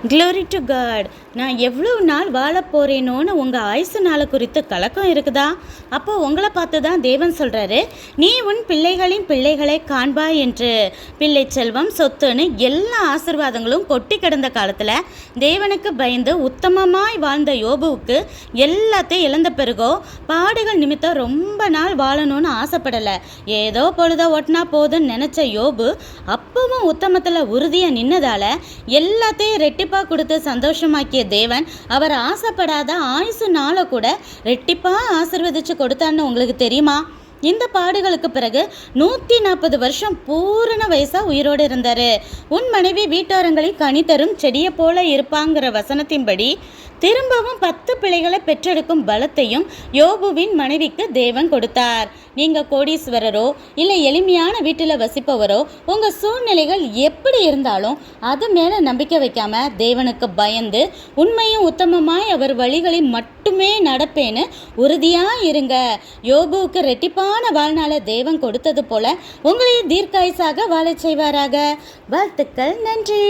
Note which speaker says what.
Speaker 1: Glory to God. நான் எவ்வளோ நாள் வாழ போகிறேனோன்னு உங்கள் ஆயுசு நாளை குறித்து கலக்கம் இருக்குதா? அப்போ உங்களை பார்த்து தான் தேவன் சொல்கிறாரு, நீ உன் பிள்ளைகளின் பிள்ளைகளை காண்பாய் என்று. பிள்ளை செல்வம், சொத்துன்னு எல்லா ஆசீர்வாதங்களும் கொட்டி கிடந்த காலத்தில் தேவனுக்கு பயந்து உத்தமமாய் வாழ்ந்த யோபுவுக்கு எல்லாத்தையும் இழந்த பிறகோ பாடுகள் நிமித்தம் ரொம்ப நாள் வாழணும்னு ஆசைப்படலை. ஏதோ பொழுத ஒட்டினா போதுன்னு நினச்ச யோபு அப்பவும் உத்தமத்தில் உறுதியாக நின்னதால் எல்லாத்தையும் ரெட்டிப்பாக கொடுத்து சந்தோஷமாக்கிய தேவன் அவர் ஆசைப்படாத ஆயுசு நாளை கூட ரெட்டிப்பாக ஆசீர்வதிச்சு கொடுத்தான்னு உங்களுக்கு தெரியுமா? இந்த பாடுகளுக்கு பிறகு 140 வருஷம் பூரண வயசா உயிரோடு இருந்தாரு. உன் மனைவி வீட்டாரங்களை கனி தரும் செடியை போல இருப்பாங்கிற வசனத்தின்படி திரும்பவும் 10 பிள்ளைகளை பெற்றெடுக்கும் பலத்தையும் யோபுவின் மனைவிக்கு தேவன் கொடுத்தார். நீங்க கோடீஸ்வரரோ இல்லை எளிமையான வீட்டில் வசிப்பவரோ உங்க சூழ்நிலைகள் எப்படி இருந்தாலும் அது மேல நம்பிக்கை வைக்காம தேவனுக்கு பயந்து உண்மையும் உத்தமமாய் அவர் வழிகளை மட்டுமே நடப்பேன்னு உறுதியா இருங்க. யோபுவுக்கு ரெட்டிப்பான வாழ்நாளை தேவன் கொடுத்தது போல உங்களையும் தீர்க்காயுசாக வாழச் செய்வாராக. வாழ்த்துக்கள். நன்றி.